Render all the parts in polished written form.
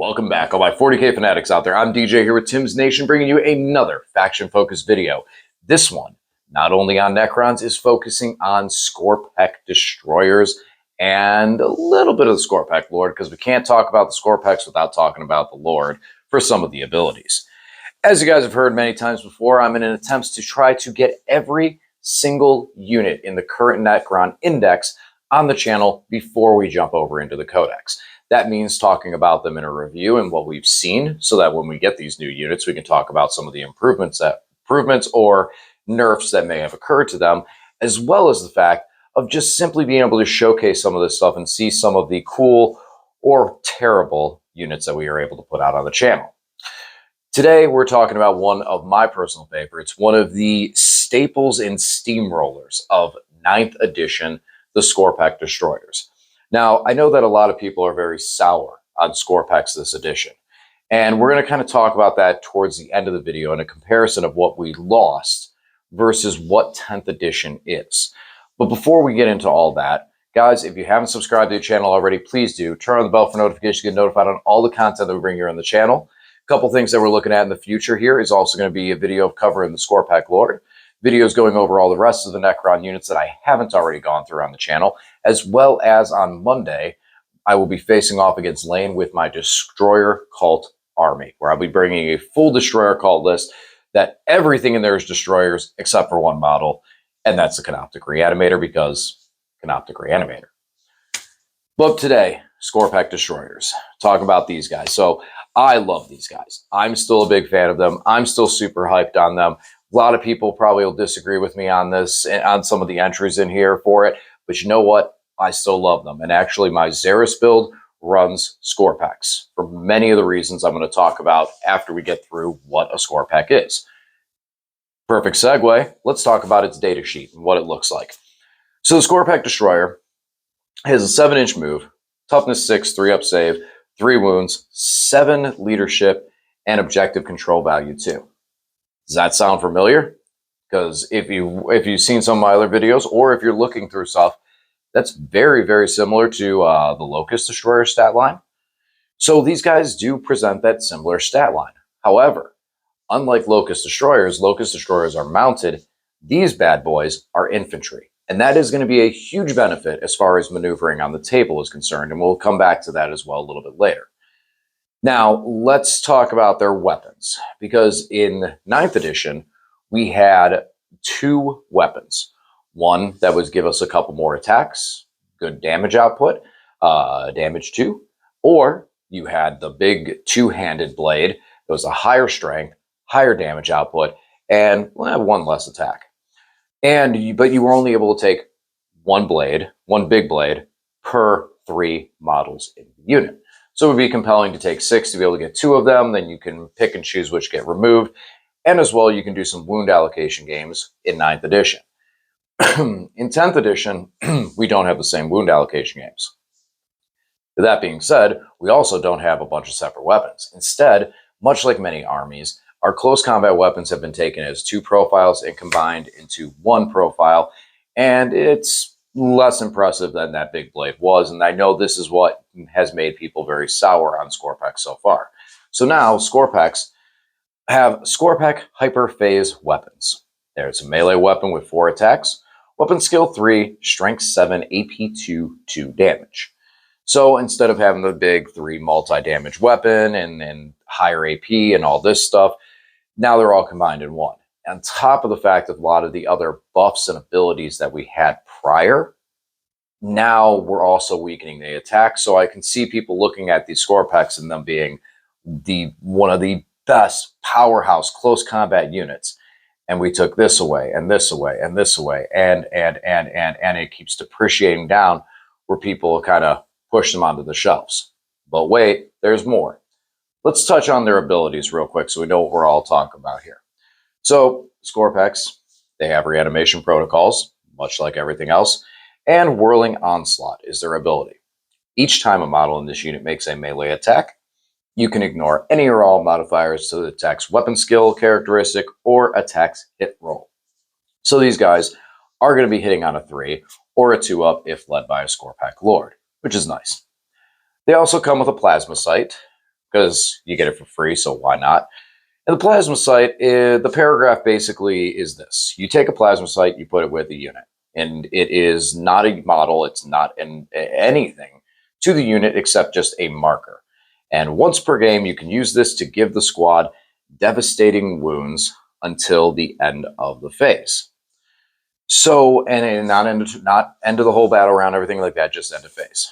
Welcome back, all my 40K fanatics out there. I'm DJ here with Tim's Nation, bringing you another faction-focused video. This one, not only on Necrons, is focusing on Skorpekh destroyers and a little bit of the Skorpekh Lord, because we can't talk about the Skorpechs without talking about the Lord for some of the abilities. As you guys have heard many times before, I'm in an attempt to try to get every single unit in the current Necron index on the channel before we jump over into the Codex. That means talking about them in a review and what we've seen, so that when we get these new units, we can talk about some of the improvements or nerfs that may have occurred to them, as well as the fact of just simply being able to showcase some of this stuff and see some of the cool or terrible units that we are able to put out on the channel. Today, we're talking about one of my personal favorites, one of the staples and steamrollers of 9th edition, the Skorpekh destroyers. Now, I know that a lot of people are very sour on Skorpechs this edition, and we're going to kind of talk about that towards the end of the video in a comparison of what we lost versus what 10th edition is. But before we get into all that, guys, if you haven't subscribed to the channel already, please do. Turn on the bell for notifications to get notified on all the content that we bring here on the channel. A couple things that we're looking at in the future here is also going to be a video covering the Skorpekh Lord, videos going over all the rest of the Necron units that I haven't already gone through on the channel, as well as on Monday, I will be facing off against Lane with my Destroyer Cult army, where I'll be bringing a full Destroyer Cult list that everything in there is Destroyers except for one model, and that's the Canoptic Reanimator, because Canoptic Reanimator. But today, Skorpekh destroyers. Talk about these guys. So I love these guys. I'm still a big fan of them. I'm still super hyped on them. A lot of people probably will disagree with me on this, on some of the entries in here for it. But you know what? I still love them. And actually, my Xeris build runs Skorpechs for many of the reasons I'm going to talk about after we get through what a Skorpekh is. Perfect segue. Let's talk about its data sheet and what it looks like. So the Skorpekh destroyer has a 7-inch move, toughness 6, 3-up save, 3 wounds, 7 leadership, and objective control value 2. Does that sound familiar? Because if you've seen some of my other videos, or if you're looking through stuff, that's very, very similar to the Locust Destroyer stat line. So these guys do present that similar stat line. However, unlike Locust Destroyers are mounted. These bad boys are infantry. And that is going to be a huge benefit as far as maneuvering on the table is concerned. And we'll come back to that as well a little bit later. Now, let's talk about their weapons, because in 9th edition, we had 2 weapons. One that would give us a couple more attacks, good damage output, damage 2, or you had the big 2-handed blade that was a higher strength, higher damage output, and 1 less attack. But you were only able to take 1 big blade, per 3 models in the unit. So it would be compelling to take 6 to be able to get 2 of them. Then you can pick and choose which get removed. And as well, you can do some wound allocation games in 9th edition. In 10th edition, we don't have the same wound allocation games. With that being said, we also don't have a bunch of separate weapons. Instead, much like many armies, our close combat weapons have been taken as 2 profiles and combined into 1 profile. And it's less impressive than that big blade was, and I know this is what has made people very sour on Skorpekh so far. So now Skorpechs have Skorpekh Hyperphase weapons. There's a melee weapon with 4 attacks, weapon skill 3, strength 7, AP 2, 2 damage. So instead of having the big 3 multi-damage weapon and higher AP and all this stuff, now they're all combined in 1. On top of the fact that a lot of the other buffs and abilities that we had prior, now we're also weakening the attack. So I can see people looking at these Skorpechs and them being one of the best powerhouse close combat units. And we took this away and this away and this away, and it keeps depreciating down, where people kind of push them onto the shelves. But wait, there's more. Let's touch on their abilities real quick so we know what we're all talking about here. So Skorpechs, they have reanimation protocols, much like everything else, and Whirling Onslaught is their ability. Each time a model in this unit makes a melee attack, you can ignore any or all modifiers to the attack's weapon skill characteristic or attack's hit roll. So these guys are going to be hitting on a 3 or a 2-up if led by a Skorpekh Lord, which is nice. They also come with a plasma sight, because you get it for free, so why not? And the plasma site, the paragraph basically is this. You take a plasma site, you put it with a unit. And it is not a model, it's not anything to the unit except just a marker. And once per game, you can use this to give the squad devastating wounds until the end of the phase. So, and not end of the whole battle round, everything like that, just end of phase.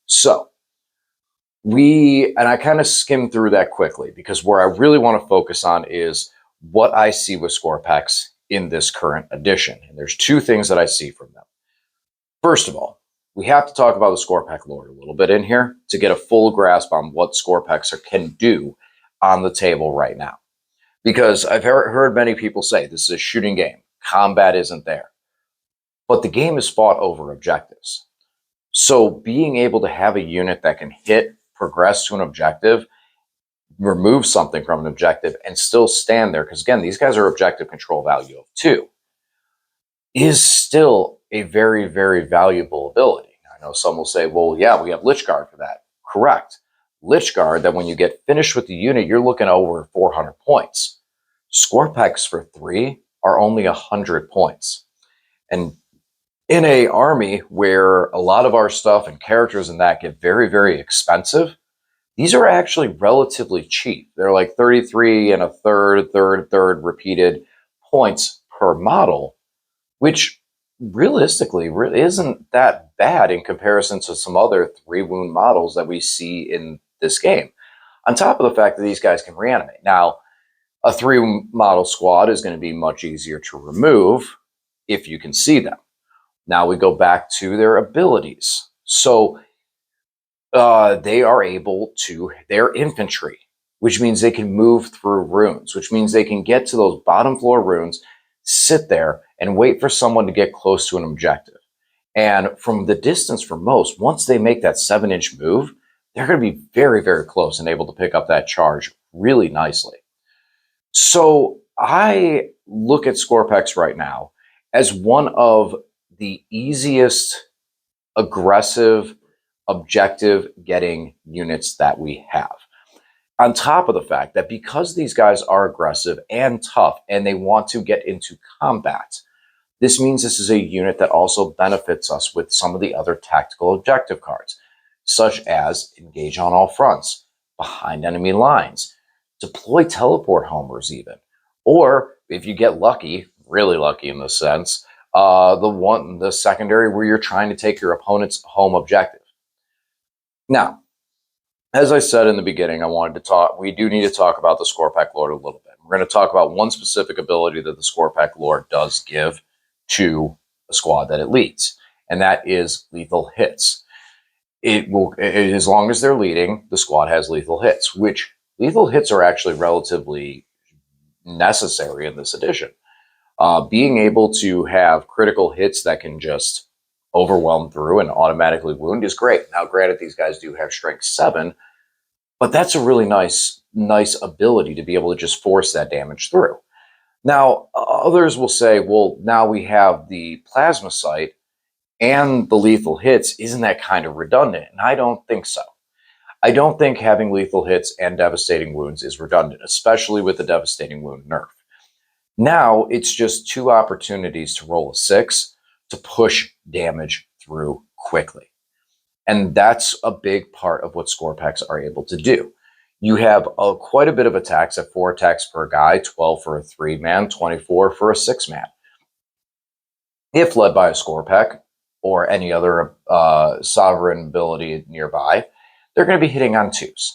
So, I kind of skimmed through that quickly because where I really want to focus on is what I see with Skorpekh in this current edition. And there's two things that I see from them. First of all, we have to talk about the Skorpekh lore a little bit in here to get a full grasp on what Skorpekh can do on the table right now. Because I've heard many people say this is a shooting game. Combat isn't there. But the game is fought over objectives. So being able to have a unit that can hit, progress to an objective, remove something from an objective, and still stand there, because again, these guys are objective control value of 2, is still a very, very valuable ability. I know some will say, well, yeah, we have Lich Guard for that. Correct. Lich Guard, that when you get finished with the unit, you're looking at over 400 points. Skorpekhs for 3 are only 100 points. And in a army where a lot of our stuff and characters and that get very, very expensive, these are actually relatively cheap. They're like 33 and a third repeated points per model, which realistically isn't that bad in comparison to some other 3-wound models that we see in this game. On top of the fact that these guys can reanimate. Now, a 3-model squad is going to be much easier to remove if you can see them. Now we go back to their abilities. So they are able to, they're infantry, which means they can move through runes, which means they can get to those bottom floor runes, sit there and wait for someone to get close to an objective. And from the distance for most, once they make that 7-inch move, they're going to be very, very close and able to pick up that charge really nicely. So I look at Skorpekh right now as one of the easiest aggressive objective getting units that we have. On top of the fact that because these guys are aggressive and tough and they want to get into combat, this means this is a unit that also benefits us with some of the other tactical objective cards, such as engage on all fronts, behind enemy lines, deploy teleport homers even, or if you get lucky, really lucky in this sense, the secondary where you're trying to take your opponent's home objective. Now, as I said in the beginning, we do need to talk about the Skorpekh lore a little bit. We're going to talk about one specific ability that the Skorpekh lore does give to a squad that it leads, and that is lethal hits. As long as they're leading, the squad has lethal hits, which lethal hits are actually relatively necessary in this edition. Being able to have critical hits that can just overwhelm through and automatically wound is great. Now, granted, these guys do have strength 7, but that's a really nice ability to be able to just force that damage through. Now, others will say, well, now we have the plasma site and the lethal hits. Isn't that kind of redundant? And I don't think so. I don't think having lethal hits and devastating wounds is redundant, especially with the devastating wound nerf. Now it's just 2 opportunities to roll a 6 to push damage through quickly. And that's a big part of what Skorpekhs are able to do. You have quite a bit of attacks at 4 attacks per guy, 12 for a 3-man, 24 for a 6-man. If led by a Skorpekh or any other sovereign ability nearby, they're going to be hitting on 2s.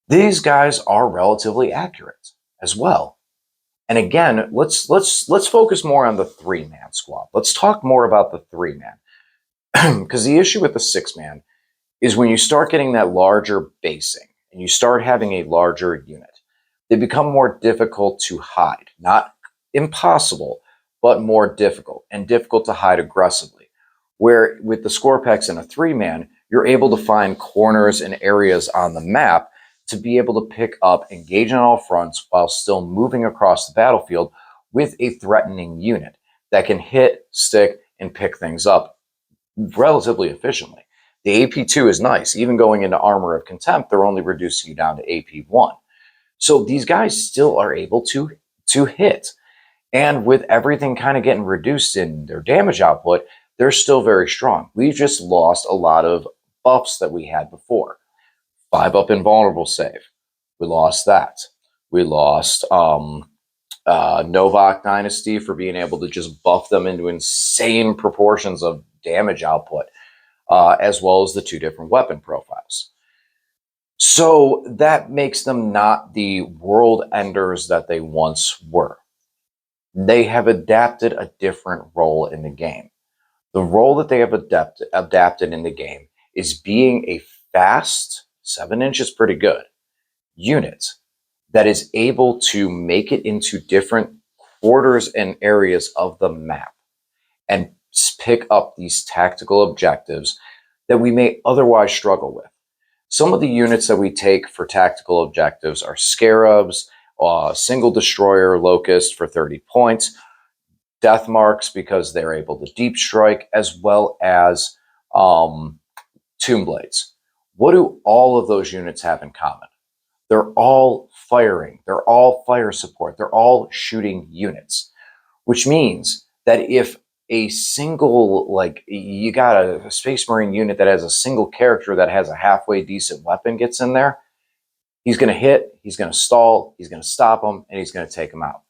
These guys are relatively accurate as well. And again, let's focus more on the 3-man squad. Let's talk more about the 3-man. Because the issue with the 6-man is when you start getting that larger basing and you start having a larger unit, they become more difficult to hide. Not impossible, but more difficult, and difficult to hide aggressively. Where with the Skorpekh and a 3-man, you're able to find corners and areas on the map to be able to pick up, engage on all fronts while still moving across the battlefield with a threatening unit that can hit, stick, and pick things up relatively efficiently. The AP2 is nice. Even going into Armor of Contempt, they're only reducing you down to AP1. So these guys still are able to hit. And with everything kind of getting reduced in their damage output, they're still very strong. We've just lost a lot of buffs that we had before. 5-up invulnerable save. We lost that. We lost Novak Dynasty for being able to just buff them into insane proportions of damage output, as well as the 2 different weapon profiles. So that makes them not the world enders that they once were. They have adapted a different role in the game. The role that they have adapted in the game is being a fast, 7 inches pretty good, unit that is able to make it into different quarters and areas of the map and pick up these tactical objectives that we may otherwise struggle with. Some of the units that we take for tactical objectives are Scarabs, Single Destroyer Locust for 30 points, Death Marks because they're able to deep strike, as well as Tomb Blades. What do all of those units have in common? They're all firing. They're all fire support. They're all shooting units, which means that if a single, like you got a Space Marine unit that has a single character that has a halfway decent weapon gets in there, he's going to hit, he's going to stall, he's going to stop him, and he's going to take him out.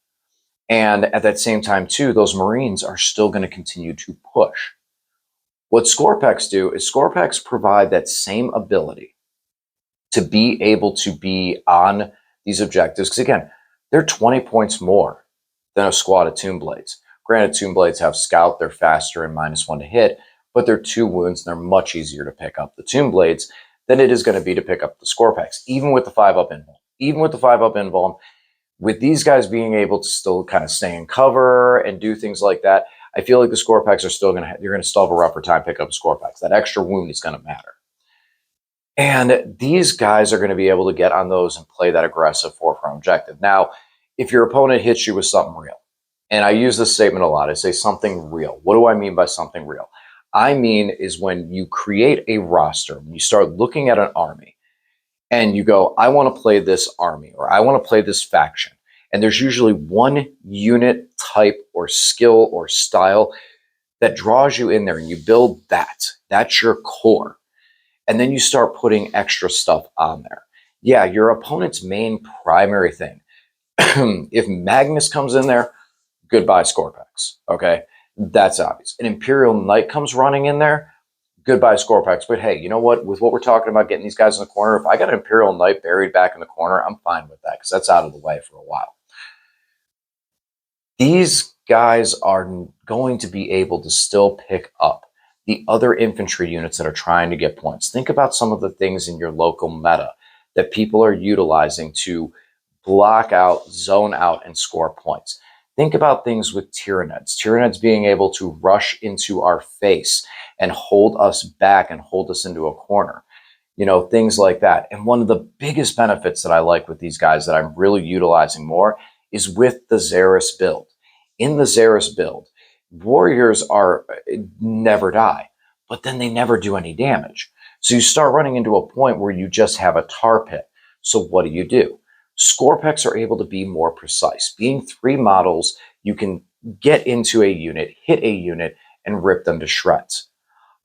And at that same time, too, those Marines are still going to continue to push. What Skorpekh do is Skorpekh provide that same ability to be able to be on these objectives. Because again, they're 20 points more than a squad of Tomb Blades. Granted, Tomb Blades have Scout, they're faster and -1 to hit, but they're 2 wounds and they're much easier to pick up the Tomb Blades than it is going to be to pick up the Skorpechs, even with the 5-up invuln. Even with the 5-up invuln, with these guys being able to still kind of stay in cover and do things like that, I feel like the Skorpechs are still you're going to still have a rougher time pick up Skorpechs. That extra wound is going to matter. And these guys are going to be able to get on those and play that aggressive forefront objective. Now, if your opponent hits you with something real, and I use this statement a lot, I say something real. What do I mean by something real? I mean is when you create a roster, when you start looking at an army, and you go, I want to play this army, or I want to play this faction. And there's usually one unit type or skill or style that draws you in there, and you build that. That's your core. And then you start putting extra stuff on there. Yeah, your opponent's main primary thing. If Magnus comes in there, goodbye Skorpechs, okay? That's obvious. An Imperial Knight comes running in there, goodbye Skorpechs. But hey, you know what? With what we're talking about, getting these guys in the corner, if I got an Imperial Knight buried back in the corner, I'm fine with that because that's out of the way for a while. These guys are going to be able to still pick up the other infantry units that are trying to get points. Think about some of the things in your local meta that people are utilizing to block out, zone out, and score points. Think about things with Tyranids. Tyranids being able to rush into our face and hold us back and hold us into a corner. You know, things like that. And one of the biggest benefits that I like with these guys that I'm really utilizing more is with the Xeris build. In the Xeris build, warriors are never die, but then they never do any damage. So you start running into a point where you just have a tar pit. So what do? Skorpechs are able to be more precise. Being 3 models, you can get into a unit, hit a unit, and rip them to shreds.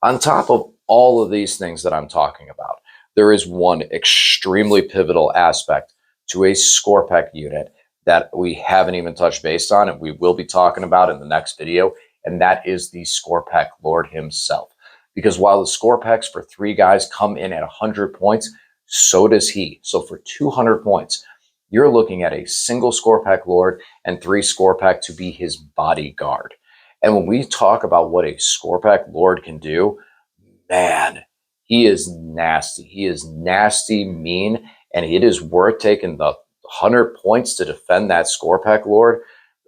On top of all of these things that I'm talking about, there is one extremely pivotal aspect to a Skorpekh unit that we haven't even touched base on, and we will be talking about in the next video, and that is the Skorpekh Lord himself. Because while the Skorpechs for 3 guys come in at 100 points, so does he. So for 200 points, you're looking at a single Skorpekh Lord and 3 Skorpekh to be his bodyguard. And when we talk about what a Skorpekh Lord can do, man, he is nasty. He is nasty, mean, and it is worth taking the 100 points to defend that Skorpekh Lord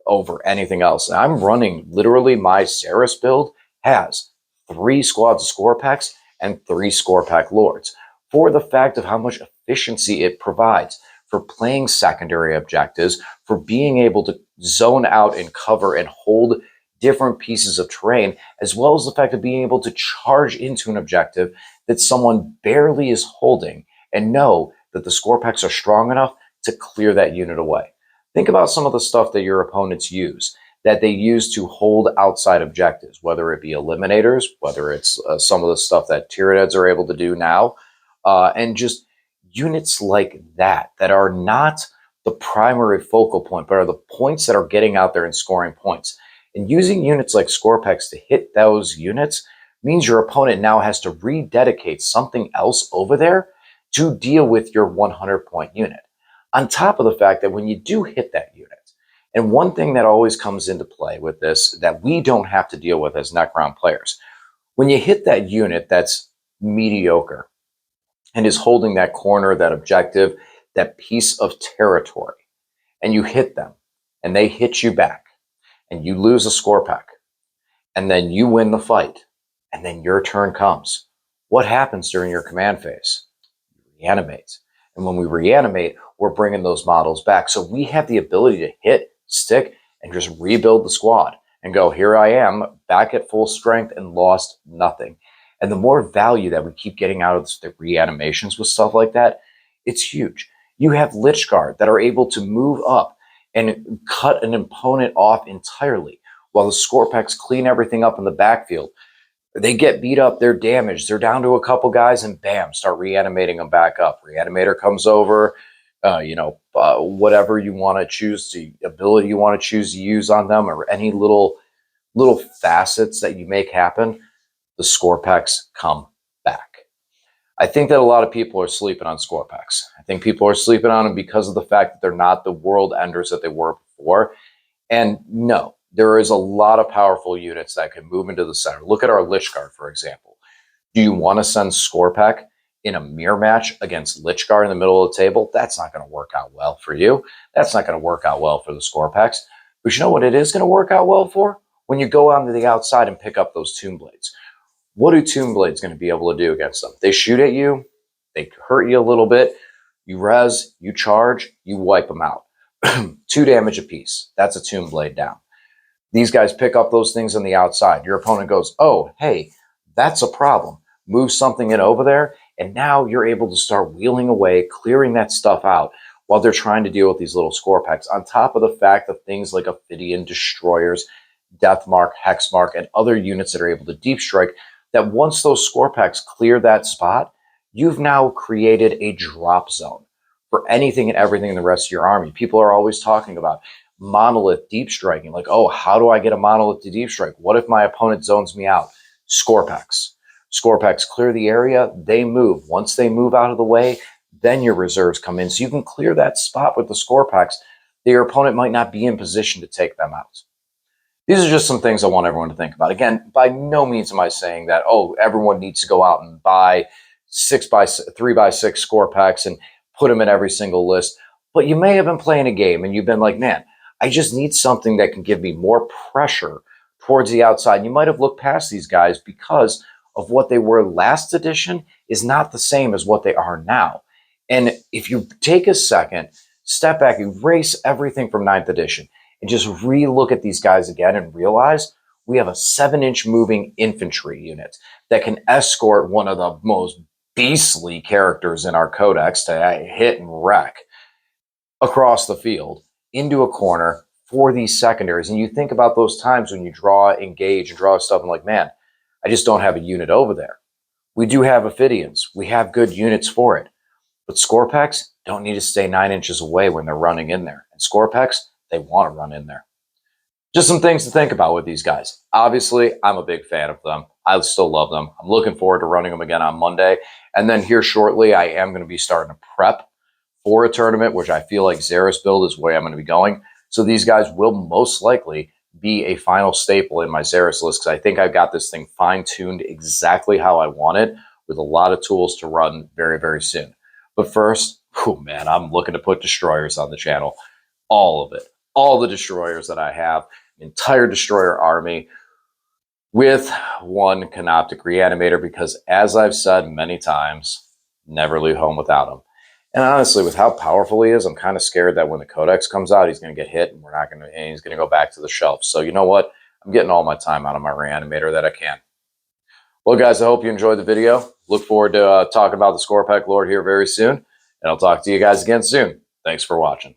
over anything else. And I'm running, literally, my Xeris build has 3 squads of Skorpechs and 3 Skorpekh Lords for the fact of how much efficiency it provides for playing secondary objectives, for being able to zone out and cover and hold different pieces of terrain, as well as the fact of being able to charge into an objective that someone barely is holding and know that the Skorpechs are strong enough to clear that unit away. Think about some of the stuff that your opponents use, that they use to hold outside objectives, whether it be eliminators, whether it's some of the stuff that Tyranids are able to do now, and just units like that that are not the primary focal point, but are the points that are getting out there and scoring points. And using units like Skorpechs to hit those units means your opponent now has to rededicate something else over there to deal with your 100-point unit. On top of the fact that when you do hit that unit, and one thing that always comes into play with this that we don't have to deal with as Necron players, when you hit that unit that's mediocre and is holding that corner, that objective, that piece of territory, and you hit them and they hit you back and you lose a Skorpekh and then you win the fight and then your turn comes, what happens during your command phase? You reanimate. And when we reanimate, we're bringing those models back. So we have the ability to hit, stick, and just rebuild the squad and go, here I am, back at full strength and lost nothing. And the more value that we keep getting out of the reanimations with stuff like that, it's huge. You have Lich Guard that are able to move up and cut an opponent off entirely while the Skorpechs clean everything up in the backfield. They get beat up, they're damaged, they're down to a couple guys, and bam, start reanimating them back up. Reanimator comes over, whatever you want to choose, the ability you want to choose to use on them, or any little facets that you make happen, the Skorpechs come back. I think that a lot of people are sleeping on Skorpechs. I think people are sleeping on them because of the fact that they're not the world enders that they were before. And no, there is a lot of powerful units that can move into the center. Look at our Lich Guard, for example. Do you want to send Skorpekh in a mirror match against Lich Guard in the middle of the table? That's not going to work out well for you. That's not going to work out well for the Skorpechs. But you know what it is going to work out well for? When you go onto the outside and pick up those Tomb Blades. What are Tomb Blades going to be able to do against them? They shoot at you. They hurt you a little bit. You res, you charge, you wipe them out. 2 damage apiece. That's a Tomb Blade down. These guys pick up those things on the outside. Your opponent goes, oh, hey, that's a problem. Move something in over there, and now you're able to start wheeling away, clearing that stuff out while they're trying to deal with these little Skorpechs, on top of the fact of things like Ophidian Destroyers, Deathmark, Hexmark, and other units that are able to deep strike, that once those Skorpechs clear that spot, you've now created a drop zone for anything and everything in the rest of your army. People are always talking about monolith deep striking. Like, oh, how do I get a monolith to deep strike? What if my opponent zones me out? Skorpechs. Skorpechs clear the area, they move. Once they move out of the way, then your reserves come in. So you can clear that spot with the Skorpechs that your opponent might not be in position to take them out. These are just some things I want everyone to think about. Again, by no means am I saying that, oh, everyone needs to go out and buy 3x6 Skorpechs and put them in every single list. But you may have been playing a game and you've been like, man, I just need something that can give me more pressure towards the outside. And you might have looked past these guys because of what they were last edition is not the same as what they are now. And if you take a second, step back, erase everything from 9th edition, and just re-look at these guys again and realize we have a 7-inch moving infantry unit that can escort one of the most beastly characters in our codex to hit and wreck across the field into a corner for these secondaries. And you think about those times when you draw, engage, and draw stuff and like, man, I just don't have a unit over there. We do have Ophidians. We have good units for it. But Skorpechs don't need to stay 9 inches away when they're running in there. And Skorpechs, they want to run in there. Just some things to think about with these guys. Obviously, I'm a big fan of them. I still love them. I'm looking forward to running them again on Monday. And then here shortly, I am going to be starting to prep for a tournament, which I feel like Xeris build is where I'm going to be going. So these guys will most likely be a final staple in my Xeris list because I think I've got this thing fine-tuned exactly how I want it with a lot of tools to run very, very soon. But first, oh man, I'm looking to put destroyers on the channel. All of it. All the destroyers that I have, entire destroyer army with one Canoptic Reanimator because, as I've said many times, never leave home without him. And honestly, with how powerful he is, I'm kind of scared that when the Codex comes out, he's going to get hit and he's going to go back to the shelf. So you know what? I'm getting all my time out of my Reanimator that I can. Well, guys, I hope you enjoyed the video. Look forward to talking about the Skorpekh Lord here very soon. And I'll talk to you guys again soon. Thanks for watching.